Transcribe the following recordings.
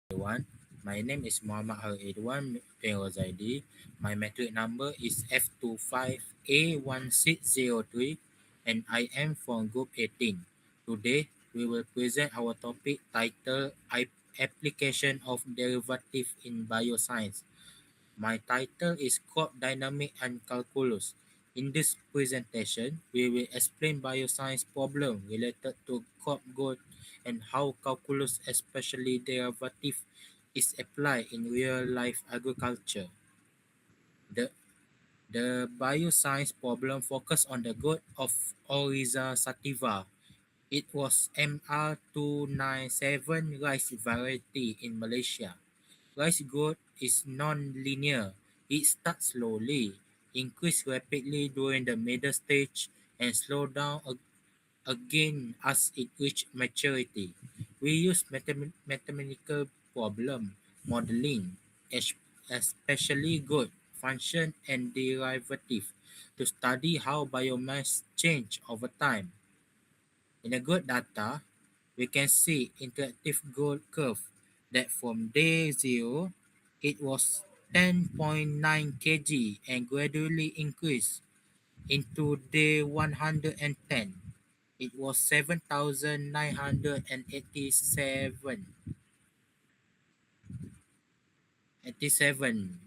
everyone. My name is Muhammad RIDHUAN bin ROSZAIDI. My metric number is F25A1603 and I am from Group 18. Today, we will present our topic titled Application of Derivative in Bioscience. My title is Crop Dynamic and Calculus. In this presentation, we will explain bioscience problem related to crop growth and how calculus, especially derivative, is applied in real-life agriculture. The, the bioscience problem focused on the growth of Oryza sativa. It was MR297 rice variety in Malaysia. Rice growth is non-linear. It starts slowly, increases rapidly during the middle stage, and slow down again as it reaches maturity. We use mathematical problem modeling, especially growth, function, and derivative, to study how biomass change over time. In the growth data, we can see interactive growth curve that from day 0, it was 10.9 kg and gradually increased into day 110. It was 7,987 87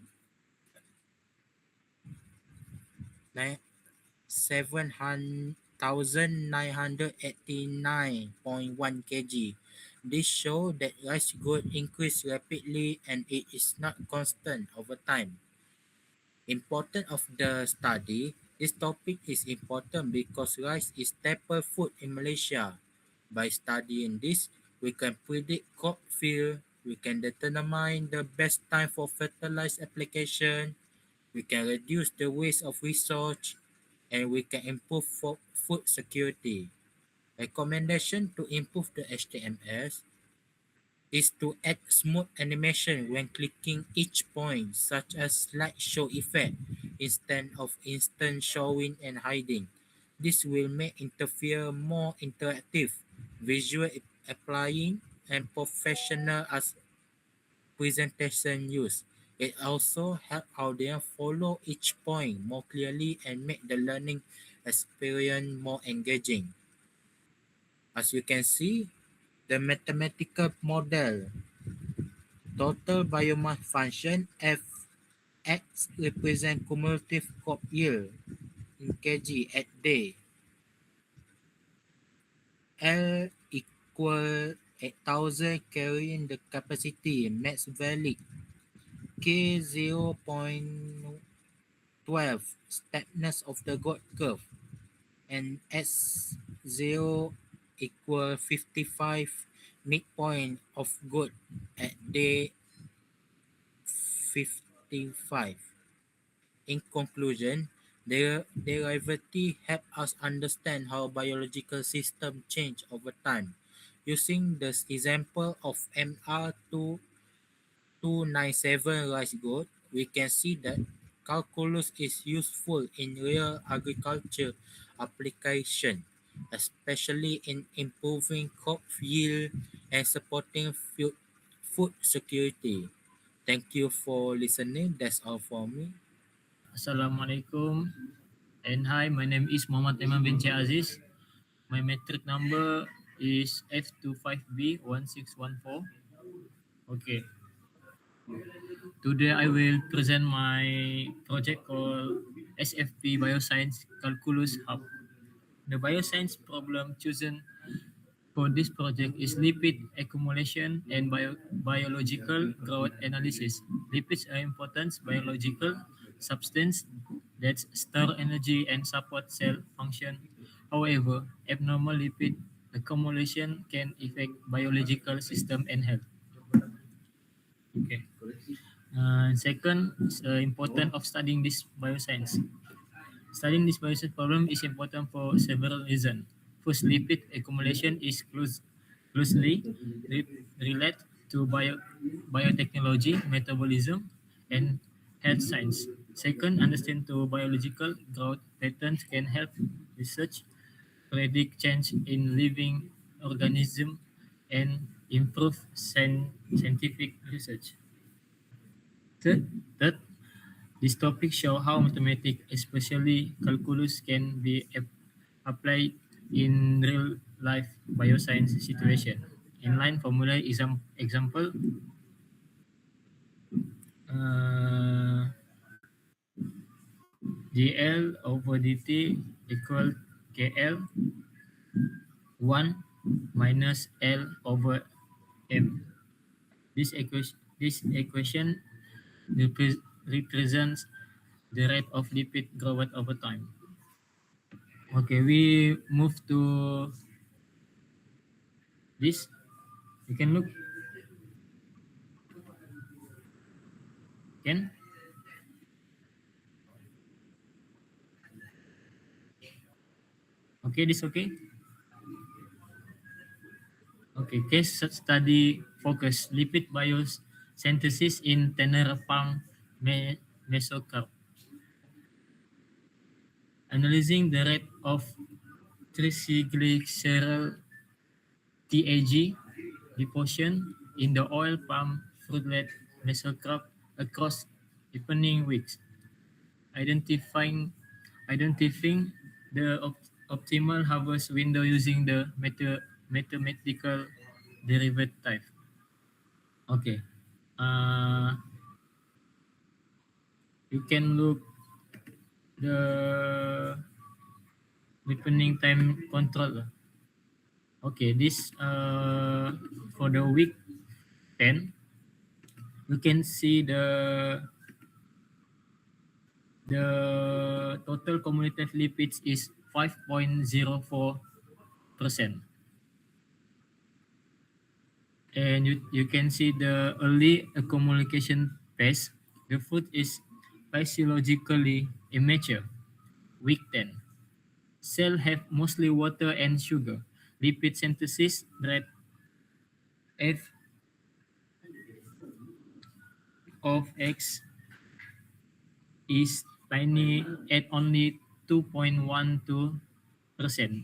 7,989.1 kg. This shows that rice growth increased rapidly and it is not constant over time. Important of the study, this topic is important because rice is staple food in Malaysia. By studying this, we can predict crop field, we can determine the best time for fertilizer application, we can reduce the waste of resource, and we can improve food security. Recommendation to improve the HTMS is to add smooth animation when clicking each point, such as slideshow effect, instead of instant showing and hiding. This will make interfere more interactive, visual applying, and professional as presentation use. It also helps audience follow each point more clearly and make the learning experience more engaging. As you can see, the mathematical model total biomass function Fx represent cumulative crop yield in kg at day. L equal 8,000 carrying the capacity max valid. K 0.12 steepness of the growth curve and S 0 equal 55 midpoint of growth at day 55. In conclusion, the derivative help us understand how biological systems change over time. Using this example of MR297 rice growth, we can see that calculus is useful in real agriculture application, especially in improving crop yield and supporting food security. Thank you for listening. That's all for me. Assalamualaikum and hi, my name is Muhammad Aiman bin AZIZ. My metric number is F25B1614. Okay, today I will present my project called SFP Bioscience Calculus Hub. The bioscience problem chosen for this project is lipid accumulation and biological growth analysis. Lipids are important biological substance that store energy and support cell function. However, abnormal lipid accumulation can affect biological system and health. Okay. Second, important of studying this bioscience. Studying this bioscience problem is important for several reasons. First, lipid accumulation is closely related to biotechnology, metabolism, and health science. Second, understand to biological growth patterns can help research predict change in living organism and improve scientific research. Third, this topic show how mathematics, especially calculus, can be applied in real life bioscience situation. Inline formula example, uh, GL over DT equal KL 1 minus L over M. This equation represents the rate of lipid growth over time. Okay, we move to this. You can look. Can okay? This okay? Okay. Case study focus lipid biosynthesis in Tenerife mesocarp. Analyzing the rate of triglyceride TAG deposition in the oil palm fruitlet mesocarp across evening weeks. Identifying the optimal harvest window using the mathematical derivative. Okay. Uh, you can look the ripening time control. Okay, this for the week 10, you can see the total cumulative lipids is 5.04%. And you can see the early accumulation phase. The fruit is physiologically immature. Week 10. Cell have mostly water and sugar. Lipid synthesis rate f of x is tiny at only 2.12%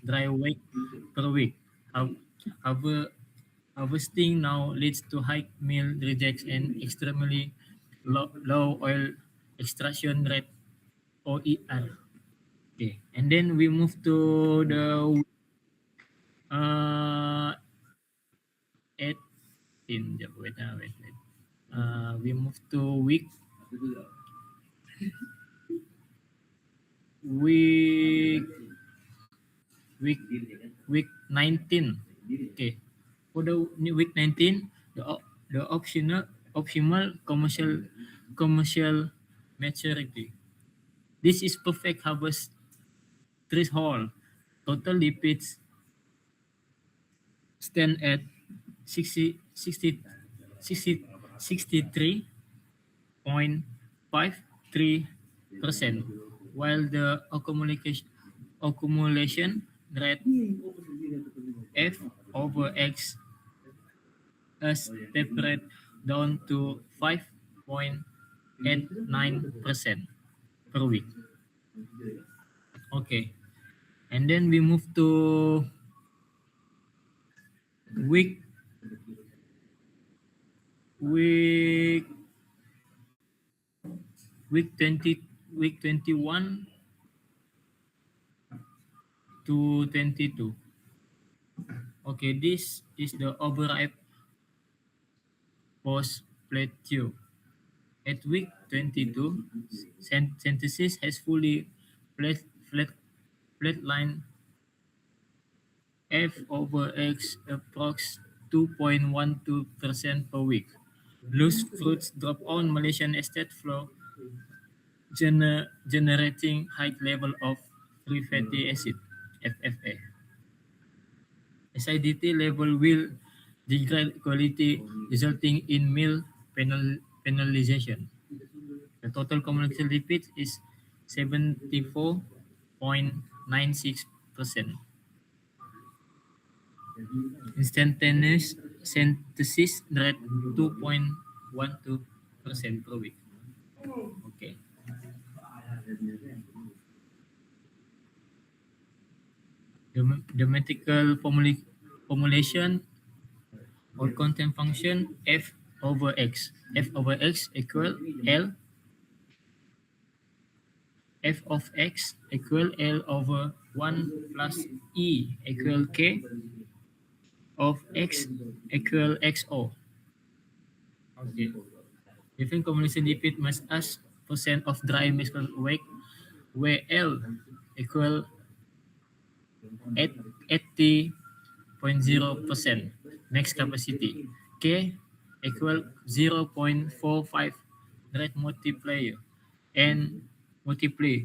dry weight per week. However, harvesting now leads to high meal rejects and extremely low oil extraction rate OER. Okay, and then we move to the uh 18. Wait. We move to week week week 19. Okay, for the week 19, the optimal commercial maturity. This is perfect harvest threshold. Total lipids stand at 63.53%, while the accumulation rate f over x is tapered down to 5.89% per week. Okay, and then we move to week week week 20 week 21 to 22. Okay, this is the overripe post plateau. At week 22, synthesis has fully flat, flat, flatlined. F over X approx 2.12% per week. Loose fruits drop on Malaysian estate floor, generating high level of free fatty acid (FFA). Acidity level will degrade quality, resulting in meal penalization. The total cumulative lipid is 74.96%. Instantaneous synthesis rate 2.12% per week. Okay. The mathematical formulation or content function f over x. F over x equal L, f of x equal L over 1 plus e equal k of x equal xo. Okay. Different combination lipid must as percent of dry mescal weight where L equal at 80.0% max capacity. K equal 0.45 direct multiplier and multiply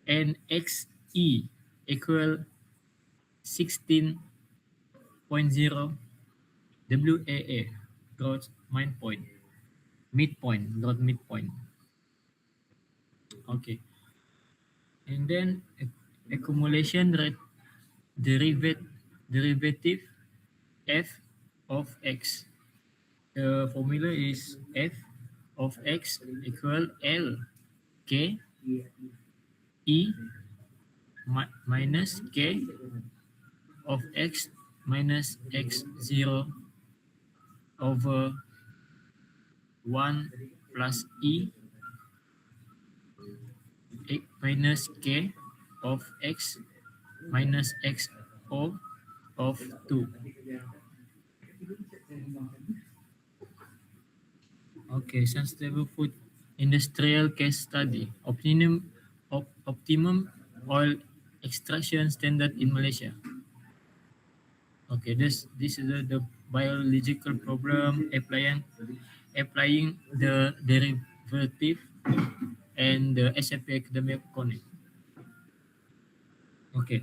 and XE equal 16.0 WAA growth midpoint midpoint. Okay, and then accumulation rate derivative f of x. The formula is f of x equal L k e minus k of x minus x0 over 1 plus minus k of x minus xo of 2. Okay, sustainable food industrial case study. Optimum oil extraction standard in Malaysia. Okay, this is the biological problem applying the derivative and the SFP academic connect. Okay,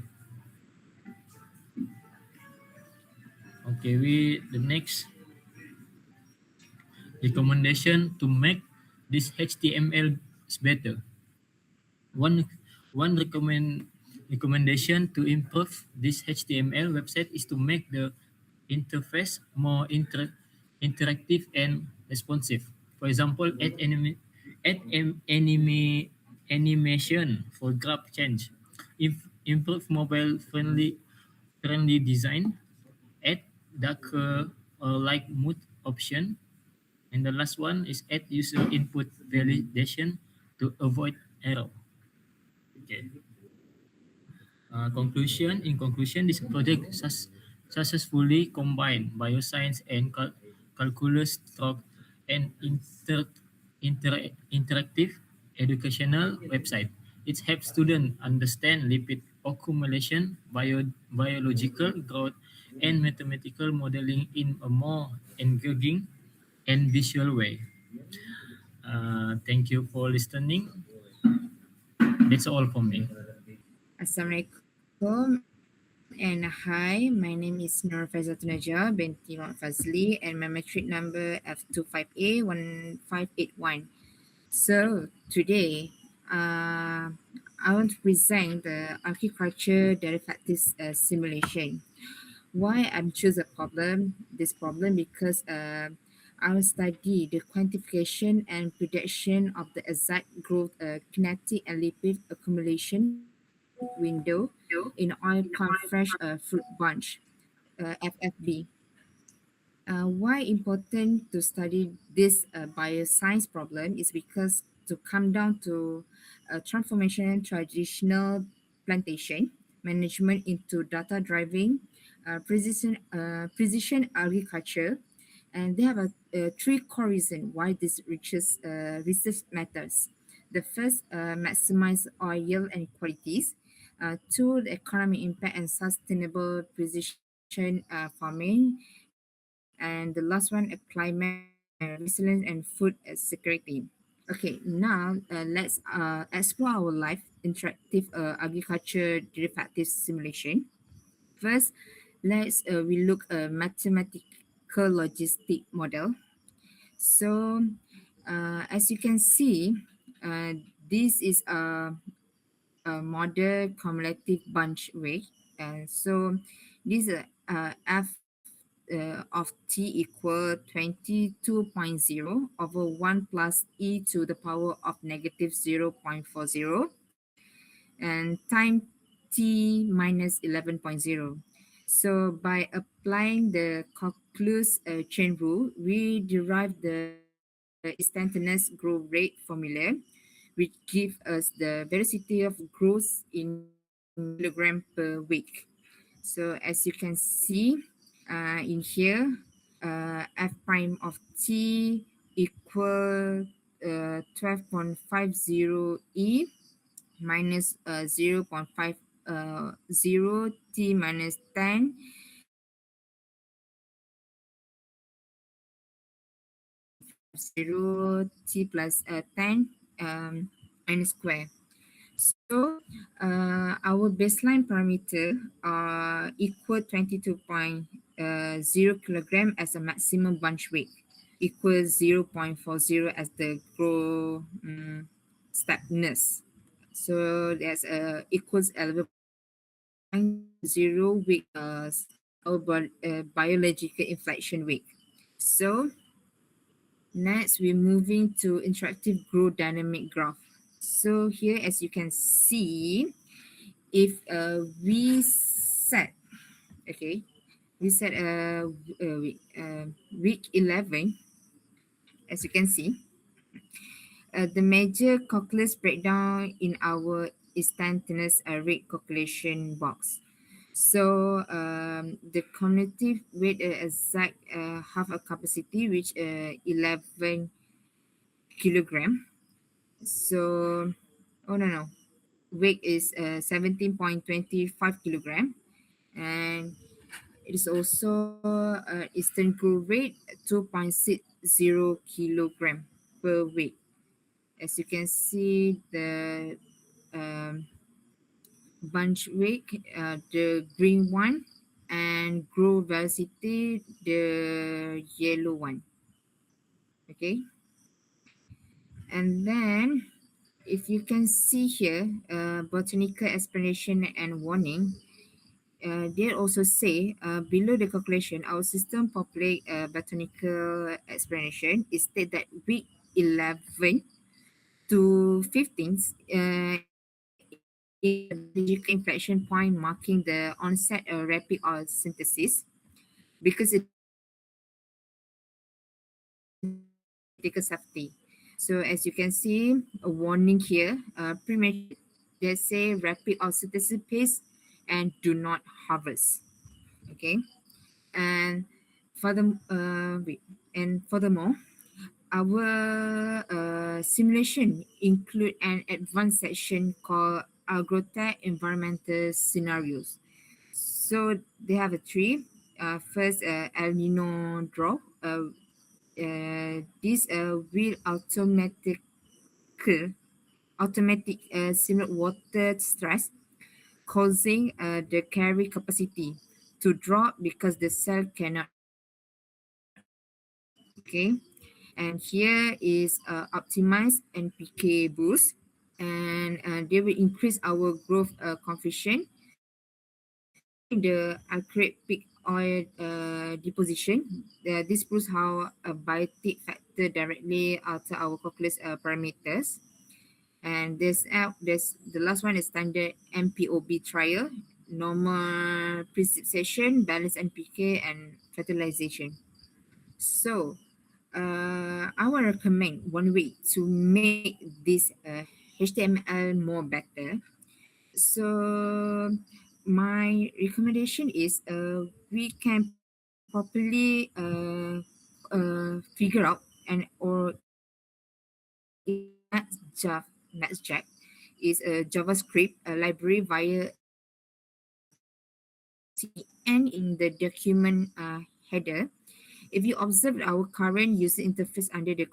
okay. We the next recommendation to make this HTML better. One one recommendation to improve this HTML website is to make the interface more interactive and responsive. For example, animation for graph change, improve mobile friendly design, add darker or light mood option, and the last one is add user input validation to avoid error. Okay. In conclusion, this project successfully combined bioscience and calculus through an interactive educational website. It helps students understand lipid accumulation, biological growth, and mathematical modeling in a more engaging and visual way. Thank you for listening. That's all for me. Assalamualaikum and hi, my name is Nur FAIZATUL binti FAZLI and my matric number F25A1581. So today, I want to present the agriculture derivatives simulation. Why I choose this problem because I will study the quantification and prediction of the exact growth kinetic and lipid accumulation window in oil palm fresh fruit bunch, FFB. Why important to study this bioscience problem is because to come down to transformation traditional plantation management into data driving precision agriculture, and they have three core reasons why this research matters. The first, maximize oil yield and qualities. Two, the economic impact and sustainable precision farming. And the last one, climate resilience and food security. Okay, now let's explore our live interactive agriculture derivative simulation. First, let's we look a mathematical logistic model. So, as you can see, uh, this is a model cumulative bunch weight. And so, this f of t equal 22.0 over 1 plus e to the power of negative 0.40 and time t minus 11.0. So by applying the calculus chain rule, we derive the instantaneous growth rate formula, which gives us the velocity of growth in kilogram per week. So as you can see in here, f prime of t equal 12.50 e minus 0.50 t minus 10 0.50 t plus 10 n square. So our baseline parameter equal 22.0 kilogram as a maximum bunch weight, equals 0.40 as the grow steepness. So that's equals 11.0 week our biological inflection weight. So next, we're moving to interactive growth dynamic graph. So here, as you can see, if we set, okay, we set week 11, as you can see, the major calculus breakdown in our instantaneous rate calculation box. So the cumulative weight exact have a capacity which 11 kilogram. So, oh no, weight is 17.25 kilogram, and it is also Eastern growth rate 2.60 kilogram per week. As you can see, the um, bunch weight, the green one, and growth velocity, the yellow one. Okay, and then if you can see here, botanical explanation and warning, they also say below the calculation, our system populate botanical explanation is state that week 11 to 15 is the biological inflection point marking the onset of rapid oil synthesis because it is associated with critical safety. So as you can see, a warning here, premature, they say rapid oil synthesis pace and do not harvest. Okay, and further, furthermore, our simulation include an advanced section called agrotech environmental scenarios. So they have a three. First, El Nino draw. This will automatic simulate water stress causing the carry capacity to drop because the cell cannot absorb. Okay, and here is optimized NPK boost, and they will increase our growth coefficient during the accurate peak oil deposition. This proves how a biotic factor directly alter our calculus parameters. And this the last one is standard MPOB trial, normal precipitation, balanced NPK, and fertilization. So I will recommend one way to make this HTML more better. So my recommendation is we can properly figure out and or in NetJack is a JavaScript library via and in the document header. If you observe our current user interface under the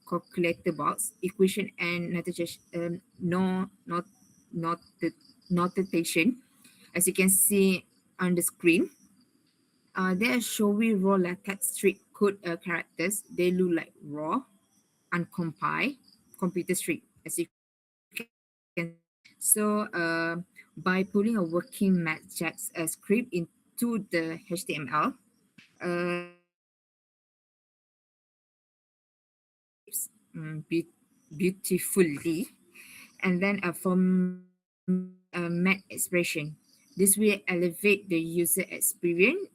calculator box, equation and notation, not notation, as you can see on the screen, they are showing raw latex strict code characters. They look like raw, uncompiled computer script, as you can see. So by pulling a working matchjack script into the HTML, shapes beautifully, and then format expression. This will elevate the user experience,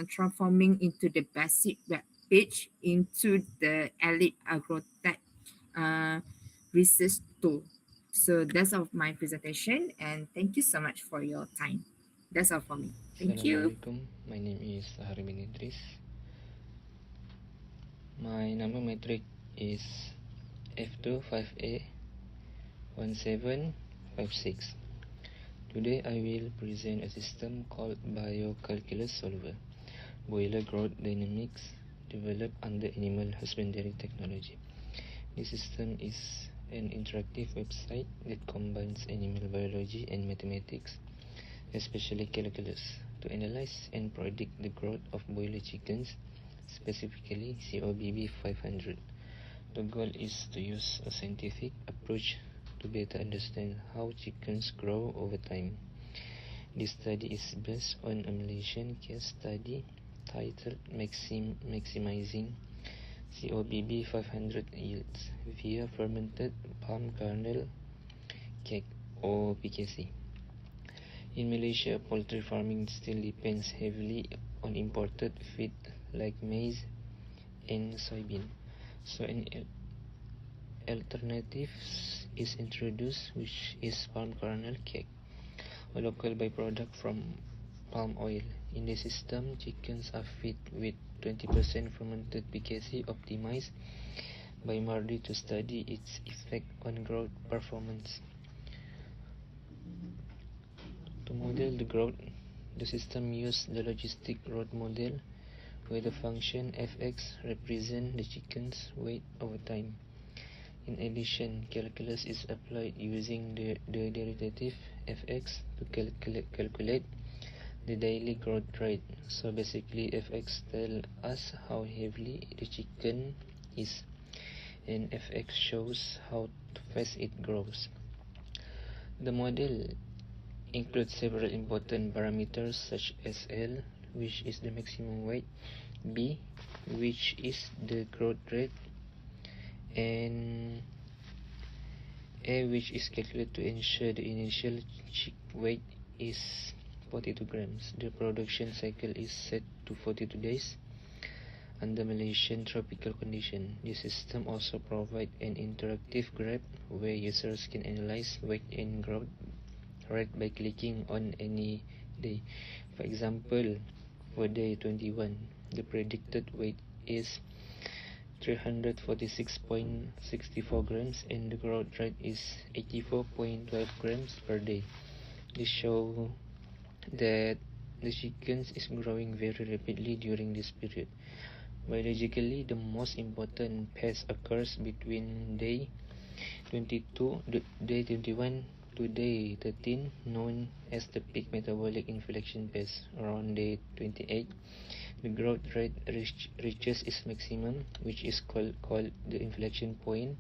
transforming into the basic web page into the elite agrotech uh, research tool. So that's all of my presentation, and thank you so much for your time. That's all for me. Thank you. Assalamualaikum. My name is Sahar bin Idris. My number matric is F25A 1756. Today I will present a system called Biocalculus Solver, Boiler Growth Dynamics, developed under animal husbandry technology. This system is an interactive website that combines animal biology and mathematics, especially calculus, to analyze and predict the growth of boiler chickens, specifically COBB 500. The goal is to use a scientific approach to better understand how chickens grow over time. This study is based on a Malaysian case study titled Maximizing COBB 500 Yields via Fermented Palm Kernel Cake or PKC. In Malaysia, poultry farming still depends heavily on imported feed like maize and soybean. So an alternative is introduced, which is palm kernel cake, a local byproduct from palm oil. In the system, chickens are fed with 20% fermented PKC optimized by Mardi to study its effect on growth performance. To model the growth, the system used the logistic growth model, where the function fx represents the chicken's weight over time. In addition, calculus is applied using the derivative fx to calculate the daily growth rate. So basically, fx tells us how heavily the chicken is, and fx shows how fast it grows. The model includes several important parameters such as L, which is the maximum weight, B, which is the growth rate, and A, which is calculated to ensure the initial chick weight is 42 grams. The production cycle is set to 42 days under Malaysian tropical condition. The system also provides an interactive graph where users can analyze weight and growth rate by clicking on any day. For example, for day 21, the predicted weight is 346.64 grams and the growth rate is 84.12 grams per day. This shows that the chickens is growing very rapidly during this period. Biologically, the most important phase occurs between day 21 to day 13, known as the peak metabolic inflection phase. Around day 28, the growth rate reaches its maximum, which is called the inflection point.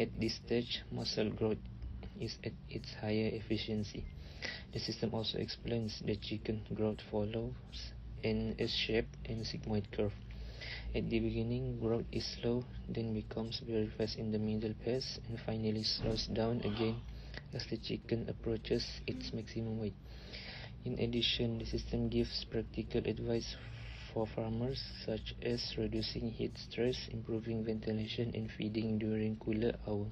At this stage, muscle growth is at its higher efficiency. The system also explains that chicken growth follows an S-shaped and sigmoid curve. At the beginning, growth is slow, then becomes very fast in the middle phase, and finally slows down again as the chicken approaches its maximum weight. In addition, the system gives practical advice for farmers, such as reducing heat stress, improving ventilation, and feeding during cooler hours,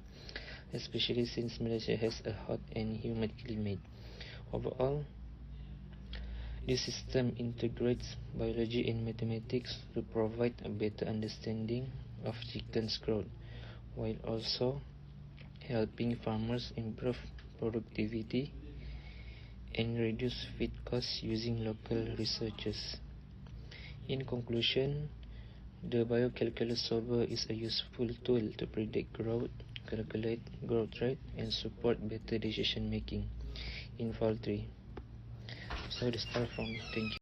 especially since Malaysia has a hot and humid climate. Overall, this system integrates biology and mathematics to provide a better understanding of chickens' growth, while also helping farmers improve productivity and reduce feed costs using local researches. In conclusion, the biocalculus solver is a useful tool to predict growth, calculate growth rate, and support better decision making in poultry. So that's all from me. Thank you.